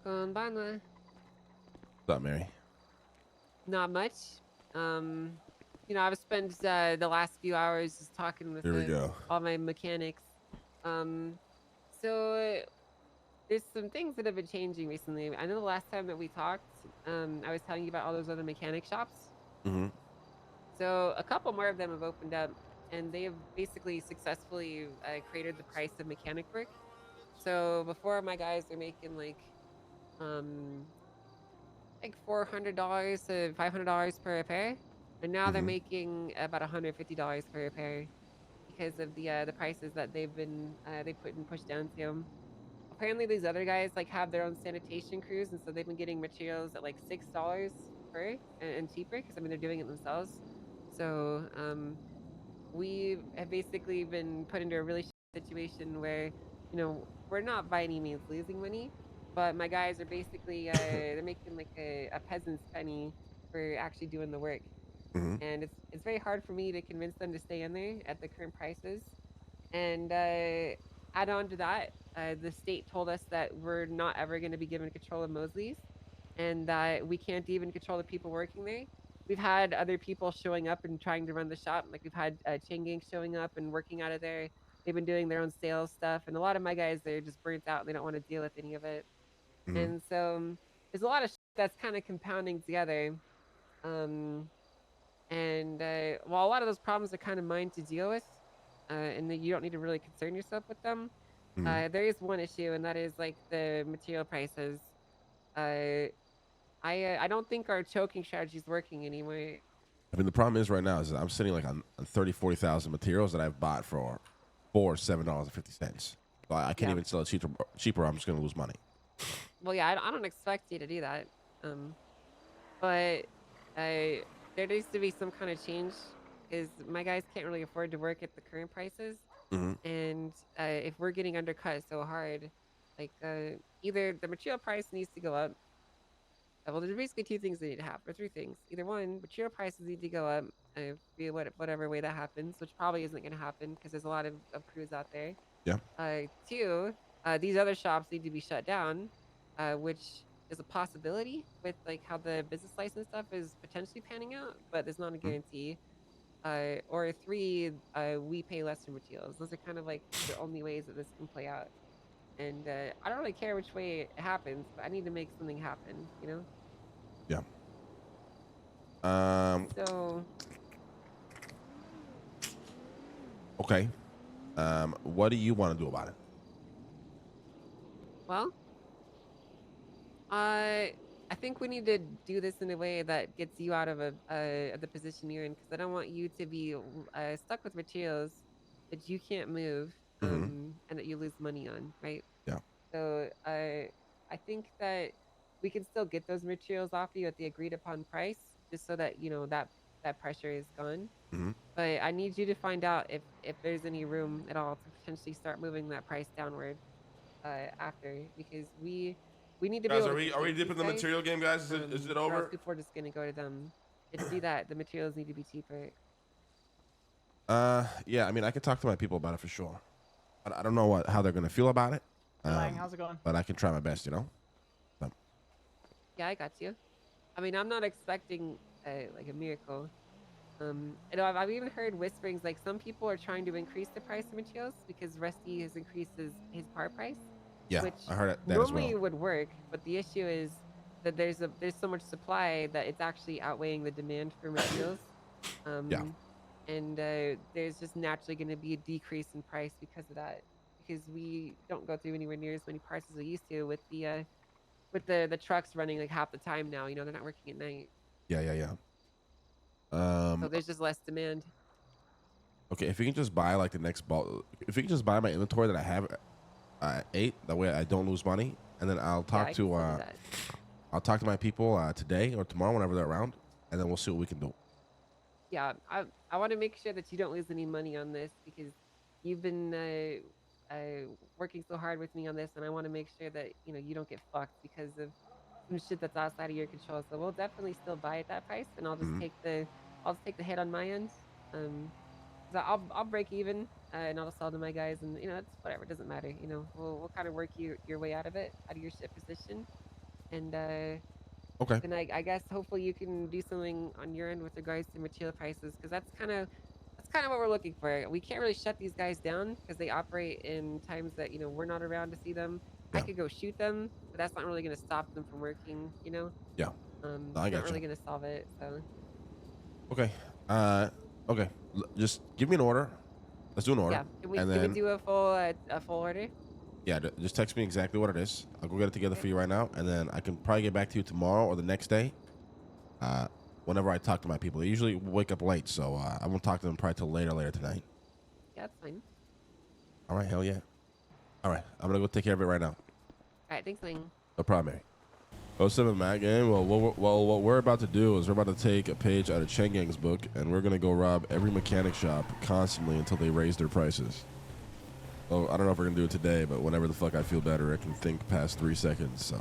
Going by the What's up, Mary? not much. I've spent the last few hours just talking with Here we go. all my mechanics. Um, so there's some things that have been changing recently. I know the last time that we talked, I was telling you about all those other mechanic shops. Mm-hmm. So a couple more of them have opened up, and they have basically successfully created the price of mechanic work. So before my guys are making um like $400 to $500 per repair, and now they're Mm-hmm. making about $150 per repair because of the prices that they put and pushed down to 'em. Apparently, these other guys like have their own sanitation crews, and so they've been getting materials at like $6 per and cheaper because I mean they're doing it themselves. So we have basically been put into a really situation where we're not by any means losing money, but my guys are basically they're making like a peasant's penny for actually doing the work, Mm-hmm. and it's very hard for me to convince them to stay in there at the current prices. And add on to that, the state told us that we're not ever going to be given control of Mosley's, and that we can't even control the people working there. We've had other people showing up and trying to run the shop. Like we've had chain gangs showing up and working out of there. They've been doing their own sales stuff, and a lot of my guys they're just burnt out. And they don't want to deal with any of it, Mm-hmm. and so there's a lot of that's kind of compounding together. Um, and while a lot of those problems are kind of mine to deal with, and that you don't need to really concern yourself with them, Mm-hmm. there is one issue, and that is like the material prices. Uh, I don't think our choking strategy is working anymore. I mean, the problem is right now is that I'm sitting like on 30, 40,000 materials that I've bought for $7.50. So I can't Yeah. even sell it cheaper. Cheaper, I'm just gonna lose money. Well, yeah, I don't expect you to do that. Um, but there needs to be some kind of change because my guys can't really afford to work at the current prices. Mm-hmm. And if we're getting undercut so hard, like either the material price needs to go up. Well, there's basically two things that need to happen, or three things. Either one, material prices need to go up, via whatever way that happens, which probably isn't going to happen because there's a lot of crews out there. Yeah. Two, these other shops need to be shut down, which is a possibility with like how the business license stuff is potentially panning out, but there's not a Mm-hmm. guarantee. Or three, we pay less for materials. Those are kind of like the only ways that this can play out. And I don't really care which way it happens, but I need to make something happen, you know? Yeah. Um. So, Okay. What do you want to do about it? well, I I think we need to do this in a way that gets you out of the position you're in, because I don't want you to be stuck with materials that you can't move, Mm-hmm. and that you lose money on, right? Yeah. So I think that we can still get those materials off you at the agreed upon price, just so that that pressure is gone. Mm-hmm. But I need you to find out if there's any room at all to potentially start moving that price downward after, because we need to be Guys, able are to we convince deep these in the guys, material game, guys? Is it or else over? people are just gonna go to them. And to do that, the materials need to be cheaper. Yeah. I mean, I can talk to my people about it for sure. I don't know how they're gonna feel about it. Hey, Lang, how's it going? But I can try my best. So, Yeah, I got you. I mean, I'm not expecting like a miracle. I've even heard whisperings like some people are trying to increase the price of materials because Rusty has increased his part price, yeah, which I heard that as well. normally would work, but the issue is that there's so much supply that it's actually outweighing the demand for materials. Yeah. Um, and there's just naturally going to be a decrease in price because of that, because we don't go through anywhere near as many parts as we used to with the trucks running like half the time now. They're not working at night, Yeah. Yeah. Yeah. so Um. there's just less demand. Okay. If you can just buy like the next ball, if you can just buy my inventory that I have at 8, that way I don't lose money, and then Yeah, I can still do that. I'll talk to my people today or tomorrow whenever they're around, and then we'll see what we can do. Yeah, I want to make sure that you don't lose any money on this, because you've been working so hard with me on this, and I want to make sure that you don't get fucked because of some shit that's outside of your control. So we'll definitely still buy at that price, and Hmm. I'll just take the hit on my end. Um, 'Cause I'll break even, and I'll sell to my guys, and it's whatever, it doesn't matter. We'll kind of work your way out of it, out of your shit position. and Okay. then I guess hopefully you can do something on your end with regards to material prices because that's kind of what we're looking for. We can't really shut these guys down because they operate in times that we're not around to see them. I Yeah. could go shoot them, but that's not really going to stop them from working. Yeah. No, I It's not got really you. going to solve it. So Okay. Uh, okay. Just give me an order. Let's do an order, yeah, can we and can we then do a full order? yeah, just text me exactly what it is. I'll go get it together Okay. for you right now, and then I can probably get back to you tomorrow or the next day. Uh, whenever I talk to my people, they usually wake up late, so I won't talk to them probably till later tonight. Yeah, that's fine. All right. Hell yeah. All right. I'm gonna go take care of it right now. All right, thanks, Lang. No problem, Mary. Oh, 07 Matt game. What we're about to do is we're about to take a page out of Chen Gang's book, and we're gonna go rob every mechanic shop constantly until they raise their prices. Oh, I don't know if we're gonna do it today, but whenever the fuck I feel better, I can think past 3 seconds. So.